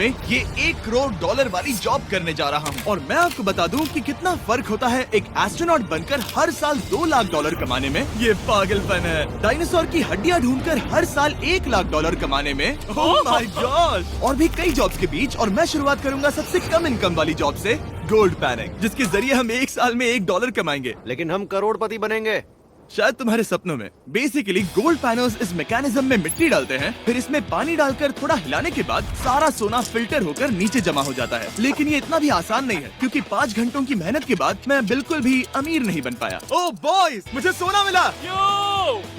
में ये $1 करोड़ वाली जॉब करने जा रहा हूँ। और मैं आपको बता दूँ कि कितना फर्क होता है एक एस्ट्रोनॉट बनकर हर साल $2 लाख कमाने में। ये पागलपन है। डायनासोर की हड्डियाँ ढूंढकर हर साल $1 लाख कमाने में। Oh my God. और भी कई जॉब्स के बीच, और मैं शुरुआत करूंगा सबसे कम इनकम वाली जॉब से, गोल्ड पैनिंग, जिसके जरिए हम एक साल में $1 कमाएंगे। लेकिन हम करोड़पति बनेंगे शायद तुम्हारे सपनों में। बेसिकली गोल्ड पैनर्स इस मैकेनिज्म में मिट्टी डालते हैं, फिर इसमें पानी डालकर थोड़ा हिलाने के बाद सारा सोना फिल्टर होकर नीचे जमा हो जाता है। लेकिन ये इतना भी आसान नहीं है, क्योंकि 5 घंटों की मेहनत के बाद मैं बिल्कुल भी अमीर नहीं बन पाया। ओह बॉयज, मुझे सोना मिला।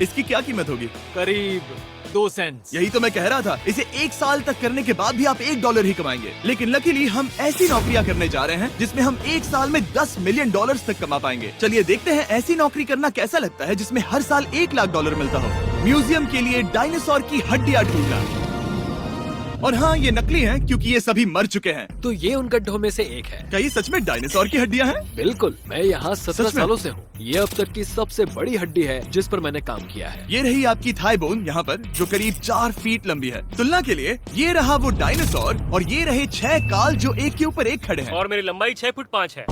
इसकी क्या कीमत होगी? करीब 2 सेंट। यही तो मैं कह रहा था। इसे 1 साल तक करने के बाद भी आप $1 ही कमाएंगे। लेकिन लकीली हम ऐसी नौकरियां करने जा रहे हैं जिसमें हम 1 साल में $10 मिलियन तक कमा पाएंगे। चलिए देखते हैं ऐसी नौकरी करना कैसा लगता है जिसमें हर साल $1 लाख मिलता हो। म्यूजियम के लिए डायनासोर की हड्डियां ढूंढना। और हाँ, ये नकली हैं क्योंकि ये सभी मर चुके हैं। तो ये उन गड्ढों में से एक है। क्या ये सच में डायनासोर की हड्डियां हैं? बिल्कुल, मैं यहाँ 17 सच में? सालों से हूँ। ये अब तक की सबसे बड़ी हड्डी है जिस पर मैंने काम किया है। ये रही आपकी थाई बोन यहाँ पर, जो करीब 4 फीट लंबी है। तुलना के लिए ये रहा वो डायनासोर, और ये रहे 6 काल जो एक के ऊपर एक खड़े हैं। और मेरी लंबाई 6 फुट 5 है।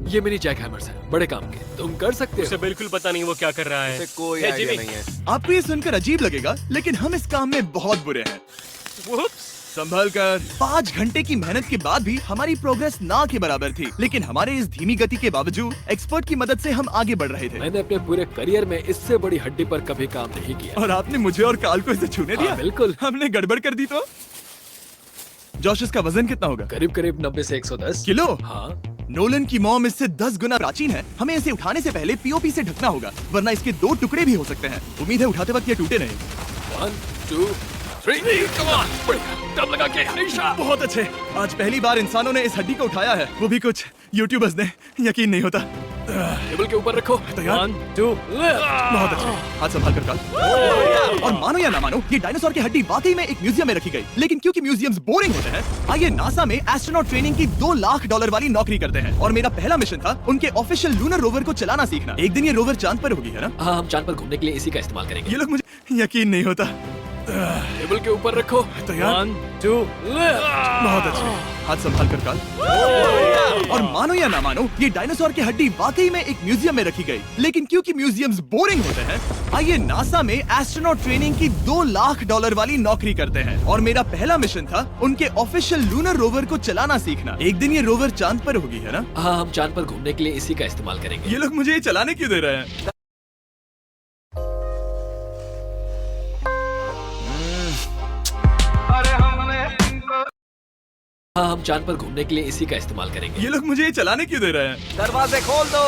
ये मेरी जैक हैमर्स है, बड़े काम के। तुम कर सकते उसे हो। बिल्कुल पता नहीं वो क्या कर रहा है। इसे कोई है, आइडिया जिमी। नहीं है। आपको ये सुनकर अजीब लगेगा, लेकिन हम इस काम में बहुत बुरे हैं। Whoops! संभल कर। 5 घंटे की मेहनत के बाद भी हमारी प्रोग्रेस ना के बराबर थी। लेकिन हमारे इस धीमी गति के बावजूद एक्सपर्ट की मदद से हम आगे बढ़ रहे थे। मैंने अपने पूरे करियर में इससे बड़ी हड्डी पर कभी काम नहीं किया। और आपने मुझे और काल को इसे छूने दिया? हाँ, बिल्कुल। हमने गड़बड़ कर दी तो? जोश, इसका वजन कितना होगा? करीब करीब 90 से 110 किलो? हाँ। नोलन की मॉम इससे 10 गुना प्राचीन है। हमें इसे उठाने से पहले पीओपी से ढकना होगा, वरना इसके 2 टुकड़े भी हो सकते हैं। उम्मीद है उठाते वक्त ये टूटे नहीं। 1 2 3 कम ऑन, दम लगा के हमेशा। बहुत अच्छे। आज पहली बार इंसानों ने इस हड्डी को उठाया है, वो भी कुछ यूट्यूबर्स ने। यकीन नहीं होता। टेबल के ऊपर रखो। तैयार? 1 2 बहुत अच्छे। हाथ संभाल कर काल। और मानो या ना मानो, ये डायनासोर की हड्डी वाकई में एक म्यूजियम में रखी गई। लेकिन क्योंकि म्यूजियम्स बोरिंग होते हैं, आइए नासा में एस्ट्रोनॉट ट्रेनिंग की $2 लाख वाली नौकरी करते हैं। और मेरा पहला मिशन था उनके ऑफिशियल लूनर रोवर को चलाना सीखना। एक दिन ये रोवर चांद पर होगी, है ना? हाँ, हम चांद पर घूमने के लिए इसी का इस्तेमाल करेंगे। ये लोग, मुझे यकीन नहीं होता। टेबल के ऊपर रखो। तैयार? 1 2 बहुत अच्छे। हाथ संभाल कर काल। और मानो या ना मानो, ये डायनासोर की हड्डी वाकई में एक म्यूजियम में रखी गई। लेकिन क्योंकि म्यूजियम्स बोरिंग होते हैं, आइए नासा में एस्ट्रोनॉट ट्रेनिंग की $2 लाख वाली नौकरी करते हैं। और मेरा पहला मिशन था उनके ऑफिशियल लूनर रोवर को चलाना सीखना। एक दिन ये रोवर चांद पर होगी, है ना? हाँ, हम चांद पर घूमने के लिए इसी का इस्तेमाल करेंगे। ये लोग मुझे ये चलाने क्यों दे रहे हैं? हाँ, हम चांद पर घूमने के लिए इसी का इस्तेमाल करेंगे। ये लोग मुझे ये चलाने क्यों दे रहे हैं? दरवाजे खोल दो।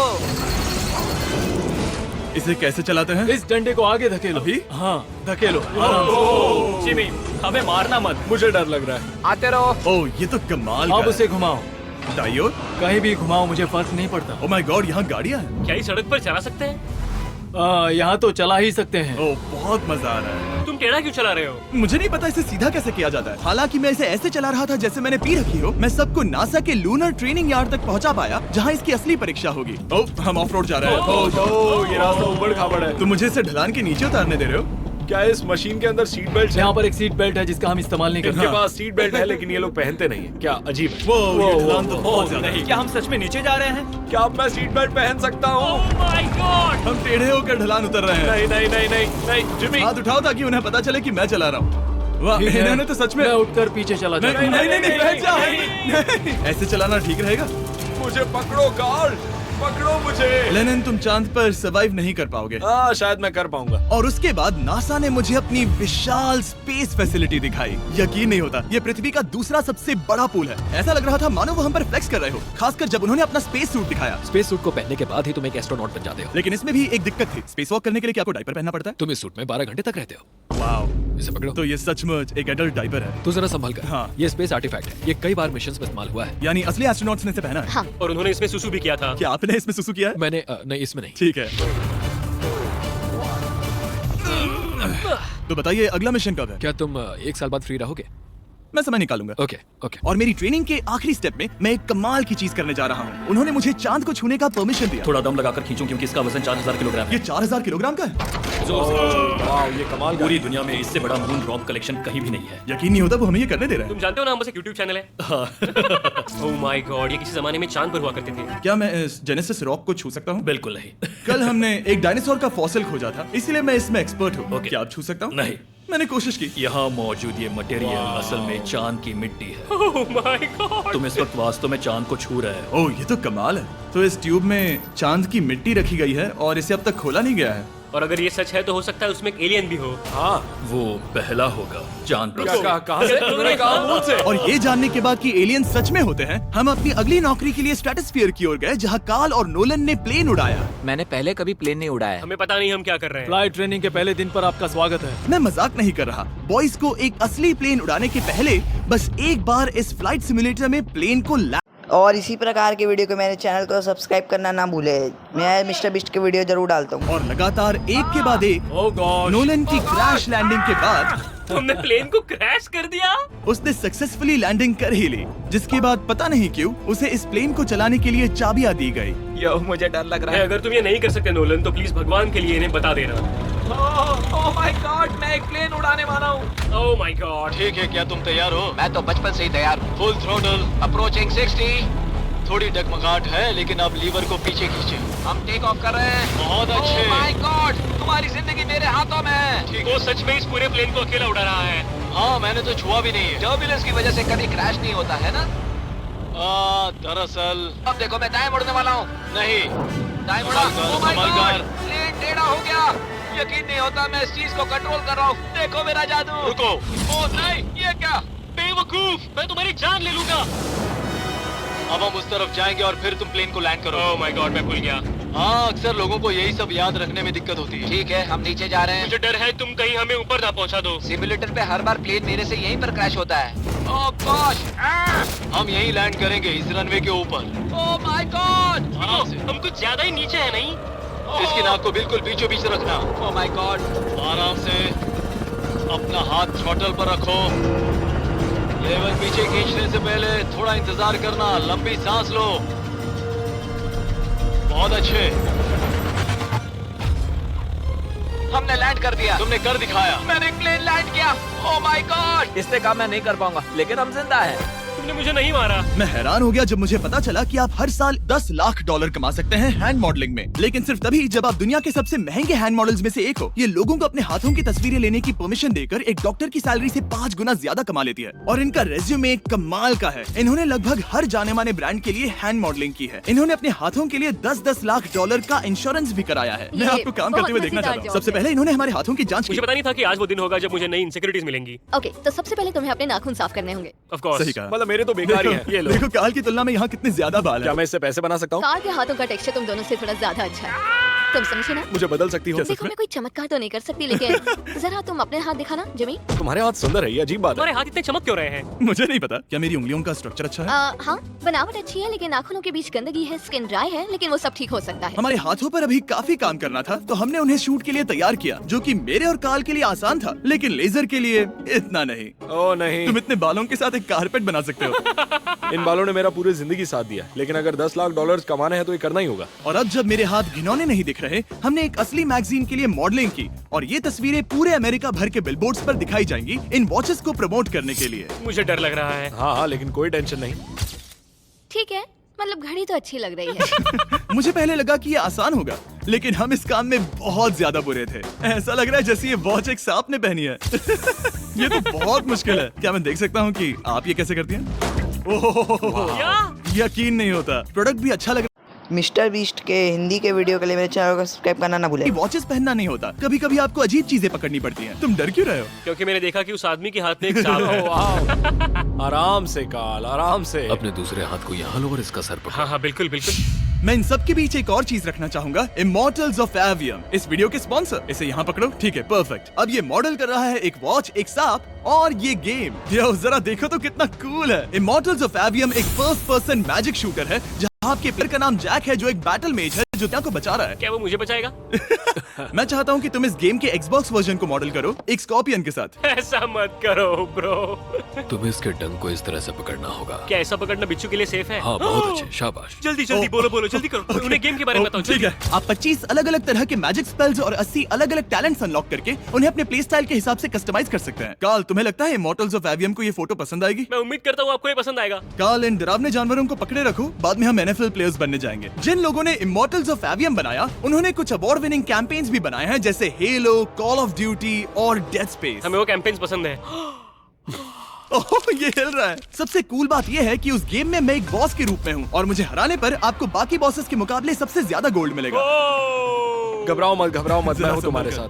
इसे कैसे चलाते हैं? इस डंडे को आगे धकेलो। अभी? हाँ, धकेलो आराम से। जिमी, हमें मारना मत। मुझे डर लग रहा है। आते रहो। ओह, ये तो कमाल अब का उसे घुमाओ। है। दाईं ओर? कहीं भी घुमाओ, मुझे फर्क नहीं पड़ता। ओह माय गॉड, यहाँ गाड़ियाँ हैं। क्या इस सड़क पर चला सकते हैं? यहाँ तो चला ही सकते हैं। ओह, बहुत मजा आ रहा है। तुम टेढ़ा क्यों चला रहे हो? मुझे नहीं पता इसे सीधा कैसे किया जाता है। हालांकि मैं इसे ऐसे चला रहा था जैसे मैंने पी रखी हो। मैं सबको नासा के लूनर ट्रेनिंग यार्ड तक पहुंचा पाया, जहां इसकी असली परीक्षा होगी। ओह, हम ऑफ रोड जा रहे हैं। ये रास्ता ऊबड़ खाबड़ है। तुम मुझे इसे ढलान के नीचे उतारने दे रहे हो? क्या इस मशीन के अंदर सीट बेल्ट है? यहाँ पर एक सीट बेल्ट है जिसका हम इस्तेमाल नहीं इनके करते। पास सीट बेल्ट है लेकिन ये लोग पहनते नहीं है। क्या अजीब है। वो ये ढलान तो बहुत ज्यादा है। क्या हम सच में नीचे जा रहे हैं? क्या अब मैं सीट बेल्ट पहन सकता हूँ? Oh my God! हम टेढ़े होकर ढलान उतर रहे हैं। नहीं नहीं नहीं नहीं नहीं जिमी। हाथ उठाओ ताकि उन्हें पता चले कि मैं चला रहा हूँ। वाह, ठीक है। इन्होंने तो सच में। मैं उठकर पीछे चला नहीं जाता हूँ। नहीं नहीं, बैठ जा। नहीं, ऐसे चलाना ठीक रहेगा? मुझे पकड़ो कार्ल, पकड़ो मुझे। लेनिन, तुम चांद पर सर्वाइव नहीं कर पाओगे। हाँ, शायद मैं कर पाऊंगा। और उसके बाद नासा ने मुझे अपनी विशाल स्पेस फैसिलिटी दिखाई। यकीन नहीं होता, ये पृथ्वी का दूसरा सबसे बड़ा पूल है। ऐसा लग रहा था मानो वो हम पर फ्लेक्स कर रहे हो, खासकर जब उन्होंने अपना स्पेस सूट दिखाया। स्पेस सूट को पहनने के बाद ही तुम एक एस्ट्रोनॉट बन जाते हो। लेकिन इसमें भी एक दिक्कत थी। स्पेस वॉक करने के लिए क्या आपको डायपर पहनना पड़ता है? तुम इस सूट में 12 घंटे तक रहते हो। वाओ, इसे पकड़ो। तो ये सचमुच एक एडल्ट डायपर है। तू जरा संभल कर। हाँ। ये स्पेस आर्टिफैक्ट है। ये कई बार मिशंस में इस्तेमाल हुआ है। यानी असली एस्ट्रोनॉट्स ने इसे पहना है। और उन्होंने इसमें सुसु भी किया था। क्या आपने इसमें सुसु किया है? मैंने नहीं, इसमें नहीं। ठीक है। तो बताइए अगला मिशन कब है? क्या तुम 1 साल बाद फ्री रहोगे? मैं समय निकालूंगा। Okay okay. और मेरी ट्रेनिंग के आखिरी स्टेप में मैं एक कमाल की चीज करने जा रहा हूँ। उन्होंने मुझे चांद को छूने का परमिशन दिया। थोड़ा दम लगाकर खींचूं क्योंकि इसका वजन 4000 किलोग्राम है। ये 4000 किलोग्राम का है। वाह, ये कमाल का पूरी है। दुनिया में इससे बड़ा मून रॉक कलेक्शन कहीं भी नहीं है। यकीन नहीं होता वो हमें ये करने दे रहा है। तुम जानते हो ना, हम बस एक YouTube चैनल है। ओह माय गॉड, ये किसी जमाने में चांद पर हुआ करते थे। क्या मैं इस जेनेसिस रॉक को छू सकता हूँ? बिल्कुल नहीं। कल हमने एक डायनासोर का फॉसिल खोजा था, इसलिए मैं इसमें एक्सपर्ट हूँ। Okay. क्या आप छू सकता हूँ? नहीं। मैंने कोशिश की। यहाँ मौजूद ये मटेरियल असल में चांद की मिट्टी है। ओह माय गॉड, तुम इस वक्त वास्तव में चांद को छू रहे हो। ओह, ये तो कमाल है। तो इस ट्यूब में चांद की मिट्टी रखी गई है और इसे अब तक खोला नहीं गया है। और अगर ये सच है तो हो सकता है उसमें एक एलियन भी हो। हाँ, वो पहला होगा चांद पर। कहाँ से? तूने कहा मून से। और ये जानने के बाद कि एलियन सच में होते हैं, हम अपनी अगली नौकरी के लिए स्ट्रेटोस्फीयर की ओर गए, जहाँ कार्ल और नोलन ने प्लेन उड़ाया। मैंने पहले कभी प्लेन नहीं उड़ाया। हमें पता नहीं हम क्या कर रहे हैं। फ्लाइट ट्रेनिंग के पहले दिन पर आपका स्वागत है। मैं मजाक नहीं कर रहा। बॉयज को एक असली प्लेन उड़ाने के पहले बस एक बार इस फ्लाइट सिमुलेटर में प्लेन को और इसी प्रकार के वीडियो को मेरे चैनल को सब्सक्राइब करना ना भूले। मैं मिस्टर बिस्ट के वीडियो जरूर डालता हूँ। और लगातार एक के बाद एक ओह गॉड। नोलन की क्रैश लैंडिंग के बाद तुमने प्लेन को क्रैश कर दिया। उसने सक्सेसफुली लैंडिंग कर ही ली, जिसके बाद पता नहीं क्यों उसे इस प्लेन को चलाने के लिए चाबियां दी गई। यो, मुझे डर लग रहा है। अगर तुम ये नहीं कर सकते नोलन, तो प्लीज भगवान के लिए इन्हें बता देना। ओह माय गॉड, मैं एक प्लेन उड़ाने वाला हूँ। Oh my God. ठीक है, क्या तुम तैयार हो? मैं तो बचपन से ही तैयार हूँ। Full throttle. अप्रोचिंग 60। थोड़ी डगमगाहट है, लेकिन अब लीवर को पीछे खींचे। हम टेक ऑफ कर रहे हैं। बहुत अच्छे। ओह माय गॉड, तुम्हारी जिंदगी मेरे हाथों में है। ठीक वो है। सच में इस पूरे प्लेन को अकेला उड़ा रहा है। हाँ, मैंने तो छुआ भी नहीं है। टर्बुलेंस की वजह से कभी क्रैश नहीं होता है ना। दरअसल अब देखो, मैं दाएं मुड़ने वाला हूँ। नहीं। दाएं मुड़ा। संभल कर, ओह माय संभल गॉड, कर। प्लेन टेढ़ा हो गया। यकीन नहीं होता, मैं इस चीज को कंट्रोल कर रहा हूँ। देखो मेरा जादू। रुको। ओह नहीं, ये क्या? बेवकूफ, मैं तुम्हारी जान ले लूंगा। अब हम उस तरफ जाएंगे और फिर तुम प्लेन को लैंड करो। ओह माय गॉड, मैं भूल गया। हाँ, अक्सर लोगों को यही सब याद रखने में दिक्कत होती है। ठीक है, हम नीचे जा रहे हैं। मुझे डर है तुम कहीं हमें ऊपर ना पहुंचा दो। सिमुलेटर पे हर बार प्लेन मेरे से यहीं पर क्रैश होता है। ओह गॉश, हम यहीं लैंड करेंगे, इस रनवे के ऊपर। ओह माय गॉड, आराम से। हम कुछ ज्यादा ही नीचे है नहीं? इसकी नाक को बिल्कुल बीचों बीच रखना। Oh my God. आराम से अपना हाथ थ्रॉटल पर रखो। लेवल पीछे खींचने से पहले थोड़ा इंतजार करना, लंबी सांस लो। बहुत अच्छे। हमने लैंड कर दिया। तुमने कर दिखाया। मैंने प्लेन लैंड किया। Oh my God. इससे काम मैं नहीं कर पाऊंगा, लेकिन हम जिंदा हैं। तुमने मुझे नहीं मारा। मैं हैरान हो गया जब मुझे पता चला कि आप हर साल 10 लाख डॉलर कमा सकते हैं हैंड मॉडलिंग में, लेकिन सिर्फ तभी जब आप दुनिया के सबसे महंगे हैंड मॉडल्स में से एक हो। ये लोगों को अपने हाथों की तस्वीरें लेने की परमिशन देकर एक डॉक्टर की सैलरी से 5 गुना ज्यादा कमा लेती है। और इनका रेज्यूमे कमाल का है। इन्होंने लगभग हर जाने माने ब्रांड के लिए हैंड मॉडलिंग की है। इन्होंने अपने हाथों के लिए 10-10 लाख डॉलर का इंश्योरेंस भी कराया है। मैं आपको काम करते हुए देखना चाहता हूँ। सबसे पहले इन्होंने हमारे हाथों की जांच की। मुझे पता नहीं था कि आज वो दिन होगा जब मुझे नई इनसिक्योरिटीज मिलेंगी। ओके, तो सबसे पहले तुम्हें अपने नाखून साफ करने होंगे। Of course. सही कहा। मतलब मेरे तो बेकार ही है। ये लो। देखो काल की तुलना में यहाँ कितने ज्यादा बाल क्या है। मैं इससे पैसे बना सकता हूँ? कार के हाथों का टेक्सचर तुम दोनों से थोड़ा ज्यादा अच्छा है। तुम समझे ना? मुझे बदल सकती हो? देखो, मैं कोई चमत्कार तो नहीं कर सकती, लेकिन जरा तुम अपने हाथ दिखाना जिमी। तुम्हारे हाथ सुंदर है, ये अजीब बात है। तुम्हारे हाथ इतने चमक क्यों रहे हैं? मुझे नहीं पता। क्या मेरी उंगलियों का स्ट्रक्चर अच्छा है? हाँ, बनावट अच्छी है, लेकिन नाखूनों के बीच गंदगी है, स्किन ड्राई है, लेकिन वो सब ठीक हो सकता है। हमारे हाथों पर अभी काफी काम करना था, तो हमने उन्हें शूट के लिए तैयार किया, जो कि मेरे और काल के लिए आसान था, लेकिन लेजर के लिए इतना नहीं। ओह नहीं। तुम इतने बालों के साथ एक कारपेट बना सकते हो। इन बालों ने मेरा पूरी जिंदगी साथ दिया, लेकिन अगर 10 लाख डॉलर कमाने हैं तो ये करना ही होगा। और अब जब मेरे हाथ घिनौने नहीं दिख रहे, हमने एक असली मैगजीन के लिए मॉडलिंग की, और ये तस्वीरें पूरे अमेरिका भर के बिलबोर्ड्स पर दिखाई जाएंगी इन वॉचेस को प्रमोट करने के लिए। मुझे डर लग रहा है। हाँ हाँ, लेकिन कोई टेंशन नहीं। ठीक है, मतलब घड़ी तो अच्छी लग रही है। मुझे पहले लगा कि ये आसान होगा, लेकिन हम इस काम में बहुत ज्यादा बुरे थे। ऐसा लग रहा है जैसे ये वॉच एक सांप ने पहनी है। ये तो बहुत मुश्किल है। क्या मैं देख सकता हूँ कि आप ये कैसे करती हैं? ओह, क्या? यकीन नहीं होता। प्रोडक्ट भी अच्छा लग मिस्टर बीस्ट के हिंदी के वीडियो के लिए मेरे चैनल को सब्सक्राइब करना ना भूले। वॉचेस पहनना नहीं होता। कभी कभी आपको अजीब चीजें पकड़नी पड़ती हैं। तुम डर क्यों रहे हो? क्योंकि मैंने देखा कि उस आदमी के हाथ में एक सांप है। वाह। आराम से काल, आराम से। अपने दूसरे हाथ को यहाँ लो और इसका सर पकड़ो। हाँ हाँ, बिल्कुल बिल्कुल। मैं इन सब के बीच एक और चीज रखना चाहूंगा, इमॉर्टल्स ऑफ एवियम, इस वीडियो के स्पॉन्सर। इसे यहाँ पकड़ो। ठीक है, परफेक्ट। अब ये मॉडल कर रहा है एक वॉच, एक सांप और ये गेम। यो, जरा देखो तो कितना कूल है। इमॉर्टल्स ऑफ एवियम एक फर्स्ट पर्सन मैजिक शूटर है, जहाँ आपके प्लेयर का नाम जैक है, जो एक बैटल मेज है जो दुनिया को बचा रहा है। क्या वो मुझे बचाएगा? मैं चाहता हूँ कि तुम इस गेम के Xbox वर्जन को मॉडल करो एक स्कॉर्पियन के साथ। ऐसा मत करो ब्रो। तुम्हें इसके डंक को इस तरह से पकड़ना होगा। क्या ऐसा पकड़ना बिच्छू के लिए सेफ है? हाँ बहुत अच्छे, शाबाश। जल्दी जल्दी बोलो जल्दी करो। उन्हें गेम के बारे में बताओ। ठीक है, आप 25 अलग अलग तरह के मैजिक स्पेल्स और 80 अलग अलग टैलेंट्स अनलॉक करके उन्हें अपने प्ले स्टाइल के हिसाब से कस्टमाइज कर सकते हैं। कार्ल, तुम्हें लगता है इमॉर्टल्स ऑफ एवियम को ये फोटो पसंद आएगी? मैं उम्मीद करता हूँ आपको ये पसंद आएगा। कार्ल, इन डरावने जानवरों को पकड़े रखो, बाद में हम NFL प्लेयर्स बनने जाएंगे। जिन लोगों ने इमॉर्टल्स ऑफ एवियम बनाया उन्होंने कुछ अवार्ड विनिंग कैंपेन्स भी बनाए हैं, जैसे हेलो, कॉल ऑफ ड्यूटी और डेड स्पेस। हमें वो कैंपेन्स पसंद है। ओह, ये हिल रहा है। सबसे कूल बात ये है कि उस गेम में मैं एक बॉस के रूप में हूँ और मुझे हराने पर आपको बाकी बॉसेस के मुकाबले सबसे ज्यादा गोल्ड मिलेगा। घबराओ मत, मैं हूँ तुम्हारे साथ।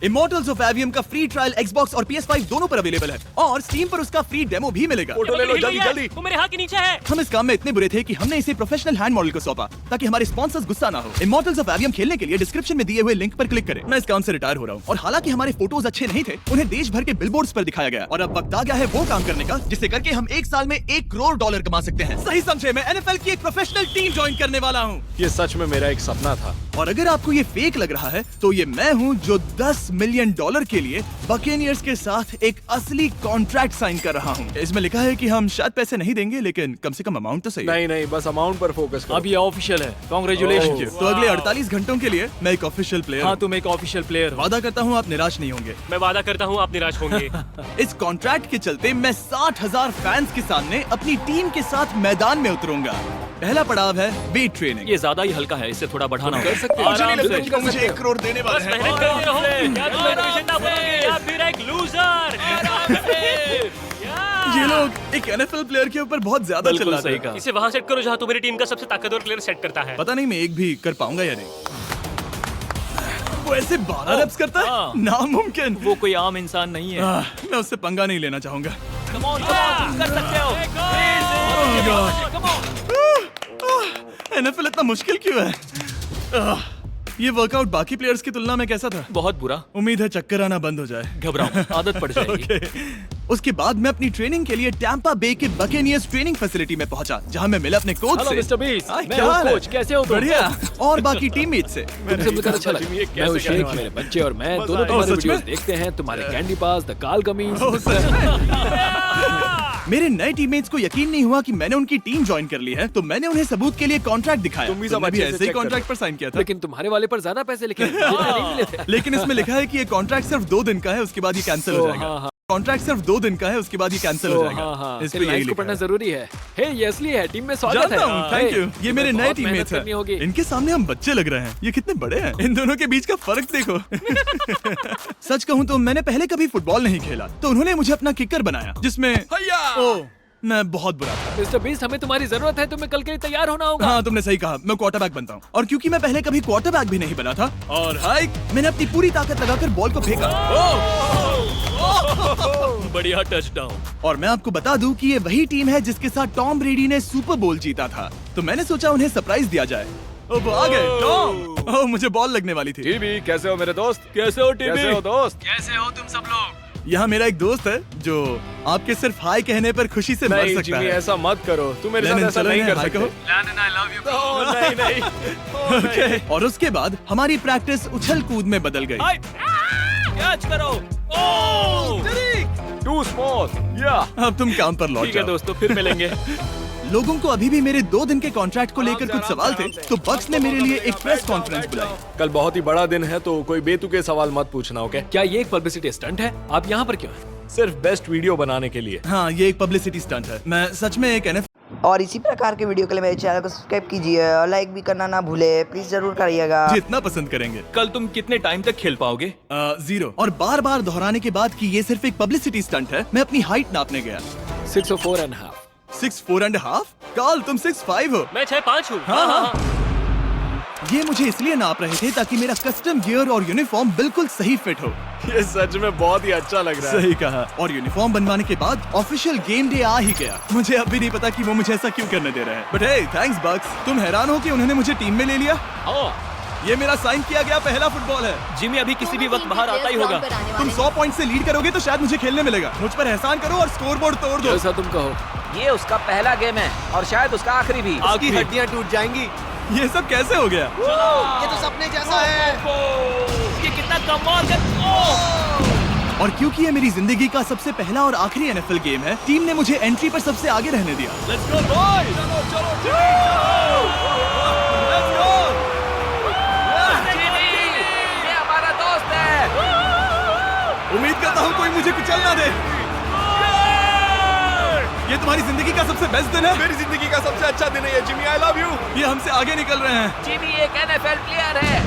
इमॉर्टल्स ऑफ एवियम का फ्री ट्रायल Xbox और PS5 दोनों पर अवेलेबल है और Steam पर उसका फ्री डेमो भी मिलेगा। फोटो ले लो जल्दी। वो मेरे हाथ के नीचे है। हम इस काम में इतने बुरे थे कि हमने इसे प्रोफेशनल हैंड मॉडल को सौंपा ताकि हमारे स्पॉन्सर्स गुस्सा ना हो। इमॉर्टल्स ऑफ एवियम खेलने के लिए डिस्क्रिप्शन में दिए हुए लिंक पर क्लिक करें। मैं इस काम से रिटायर हो रहा हूँ और हालांकि हमारे फोटोज अच्छे नहीं थे, उन्हें देश भर के बिलबोर्ड्स पर दिखाया गया और अब वक्त आ गया है वो काम करने का जिसे करके हम एक साल में $1 करोड़ कमा सकते हैं। सही समझे, मैं NFL की एक प्रोफेशनल टीम ज्वाइन करने वाला हूँ। ये सच में मेरा एक सपना था। और अगर आपको ये फेक लग रहा है तो ये मैं हूँ जो $10 मिलियन के लिए बकेनियर्स के साथ एक असली कॉन्ट्रैक्ट साइन कर रहा हूँ। इसमें लिखा है कि हम शायद पैसे नहीं देंगे लेकिन कम से कम अमाउंट तो सही है। नहीं, बस अमाउंट पर फोकस करो। अब ये ऑफिशियल है। कांग्रेचुलेशन। तो अगले 48 घंटों के लिए मैं एक ऑफिशियल प्लेयर हाँ, तुम एक ऑफिशियल प्लेयर हो। वादा करता हूँ आप निराश नहीं होंगे। मैं वादा करता हूँ आप निराश होंगे। इस कॉन्ट्रैक्ट के चलते मैं 60,000 फैंस के सामने अपनी टीम के साथ मैदान में उतरूंगा। पहला पड़ाव है वेट ट्रेनिंग। ये ज्यादा ही हल्का है, इससे थोड़ा बढ़ाना कर सकते हैं। मुझे नहीं आराम लगता से। कि वो मुझे 1 करोड़ देने वाले बस हैं। मेहनत करते रहो। क्या तुम मोटिवेशन ना बनोगे या फिर एक लूजर? ये लोग एक NFL प्लेयर के ऊपर बहुत ज्यादा बिल्कुल चिल्लाते सही हैं। कहा। इसे वहाँ सेट करो जहाँ तुम्हारी टीम का सबसे ताकतवर प्लेयर सेट करता है। पता नहीं मैं एक भी कर पाऊंगा या नहीं। वो ऐसे 12 रेप्स करता है, हाँ। नामुमकिन। वो कोई आम इंसान नहीं है। मैं उससे पंगा नहीं लेना चाहूंगा। Come on, तुम कर सकते हो। NFL इतना मुश्किल क्यों है? ये वर्कआउट बाकी प्लेयर्स की तुलना में कैसा था? बहुत बुरा। उम्मीद है चक्कर आना बंद हो जाए। घबराओ, आदत पड़ जाएगी। Okay. उसके बाद मैं अपनी ट्रेनिंग के लिए टैंपा बे के बकेनियर्स ट्रेनिंग फैसिलिटी में पहुंचा, जहां मैं मिला अपने कोच हेलो से। मिस्टर बीस्ट, हाय, मैं क्या हूँ हाल है? कोच, कैसे हो तुम? बढ़िया। और बाकी टीममेट से। तुमसे मिलकर अच्छा लगा। मैं हूँ शेख, मेरे बच्चे और मैं दोनों तुम्हारे सच में? वीडियोस देखते हैं। तुम्हारे कैंडी पास, द काल कमीज। ओह, सच में? मेरे नए टीममेट्स को यकीन नहीं हुआ कि मैंने उनकी टीम ज्वाइन कर ली है, तो मैंने उन्हें सबूत के लिए कॉन्ट्रैक्ट दिखाया। तुम भी सब तुमने अच्छे से ऐसे ही check कॉन्ट्रैक्ट पर साइन किया था। लेकिन तुम्हारे वाले पर ज्यादा पैसे लिखे हैं, जितने नहीं मिले थे। लेकिन इसमें लिखा है कि ये कॉन्ट्रैक्ट सिर्फ 2 दिन का है, उसके बाद ये कैंसिल हो जाएगा। कॉन्ट्रैक्ट सिर्फ 2 दिन का है, उसके बाद ये कैंसिल हो जाएगा। इस पे यही लाइन्स को लिखा पढ़ना है। जरूरी है। हे, ये असली है, टीम में स्वागत है। जानता हूँ, थैंक यू। ये मेरे नए बहुत मेहनत टीममेट्स करनी होगी। हैं। इनके सामने हम बच्चे लग रहे हैं। ये कितने बड़े हैं। इन दोनों के बीच का फर्क देखो। सच कहूँ तो मैंने पहले कभी फुटबॉल नहीं खेला, तो उन्होंने मुझे अपना किकर बनाया, जिसमें ओह, मैं बहुत बुरा था। मिस्टर बीस्ट, हमें तुम्हारी जरूरत है। तुम्हें कल के लिए तैयार होना होगा। हाँ, तुमने सही कहा। मैं क्वार्टरबैक बनता हूँ और क्योंकि मैं पहले कभी क्वार्टरबैक भी नहीं बना था और हाइक, मैंने अपनी पूरी ताकत लगाकर बॉल को फेंका। बढ़िया टचडाउन। और मैं आपको बता दूं कि ये वही टीम है जिसके साथ टॉम ब्रेडी ने सुपर बोल जीता था, तो मैंने सोचा उन्हें सरप्राइज दिया जाए। ओ, वो आ गए टॉम। ओह, मुझे बॉल लगने वाली थी। टीबी, कैसे हो मेरे दोस्त? कैसे हो टीबी? कैसे हो दोस्त? कैसे हो तुम सब लोग? यहाँ मेरा एक दोस्त है जो आपके सिर्फ हाय कहने पर खुशी से मर नहीं सकता जिमी, है। ऐसा मत करो। तुम मेरे साथ लेनिन, ऐसा चलो नहीं इन्हें कर हाय सकते। कहो। Landon, I love you, bro. Oh, नहीं। Okay. और उसके बाद हमारी प्रैक्टिस उछल कूद में बदल गई। कैच करो। Too small. Yeah. अब तुम काम पर लौट ठीक है जाओ। दोस्तों, फिर मिलेंगे। लोगों को अभी भी मेरे 2 दिन के कॉन्ट्रैक्ट को लेकर कुछ सवाल थे, तो बक्स ने मेरे लिए एक प्रेस कॉन्फ्रेंस बुलाई। कल बहुत ही बड़ा दिन है, तो कोई बेतुके सवाल मत पूछना, ओके? क्या ये एक पब्लिसिटी स्टंट है? आप यहाँ पर क्यों हैं? सिर्फ बेस्ट वीडियो बनाने के लिए। हाँ, ये एक पब्लिसिटी स्टंट है। मैं सच में एक NFL और इसी प्रकार के वीडियो के लिए मेरे चैनल को सब्सक्राइब कीजिए और लाइक भी करना ना भूले, प्लीज जरूर करिएगा। जितना पसंद करेंगे। कल तुम कितने टाइम तक खेल पाओगे? 0। और बार बार दोहराने के बाद कि ये सिर्फ एक पब्लिसिटी स्टंट है, मैं अपनी हाइट नापने गया। 6'4.5". 6'4.5"? कार्ल, तुम 6'5" हो। मैं 6'5" हूँ। हाँ। ये मुझे इसलिए नाप रहे थे ताकि मेरा कस्टम गियर और यूनिफॉर्म बिल्कुल सही फिट हो। ये सच में बहुत ही अच्छा लग रहा है। सही कहा। और यूनिफॉर्म बनवाने के बाद ऑफिशियल गेम डे आ ही गया। मुझे अब भी नहीं पता कि वो मुझे ऐसा क्यों करने दे रहे हैं। बट हे, थैंक्स बक्स। तुम हैरान हो कि उन्होंने मुझे टीम में ले लिया? ये मेरा साइन किया गया पहला फुटबॉल है। जिमी अभी किसी भी वक्त बाहर आता ही होगा। तुम 100 पॉइंट से लीड करोगे तो शायद मुझे खेलने मिलेगा। मुझ पर एहसान करो और स्कोरबोर्ड तोड़ दो। जैसा तुम कहो। ये उसका पहला गेम है और शायद उसका आखिरी भी। उसकी हड्डियां टूट जाएंगी। ये सब कैसे हो गया? ये तो सपने जैसा है। ये कितना कमाल का और क्योंकि ये मेरी जिंदगी का सबसे पहला और आखिरी एनएफएल गेम है, टीम ने मुझे एंट्री पर सबसे आगे रहने दिया। Let's go, boys! चलो, Let's go! ये हमारा दोस्त है। उम्मीद करता हूँ कोई मुझे कुचल ना दे। ये तुम्हारी जिंदगी का सबसे बेस्ट दिन है। मेरी जिंदगी का सबसे अच्छा दिन है ये, जिमी। I love you. ये हमसे आगे निकल रहे हैं। जिमी एक NFL प्लेयर है।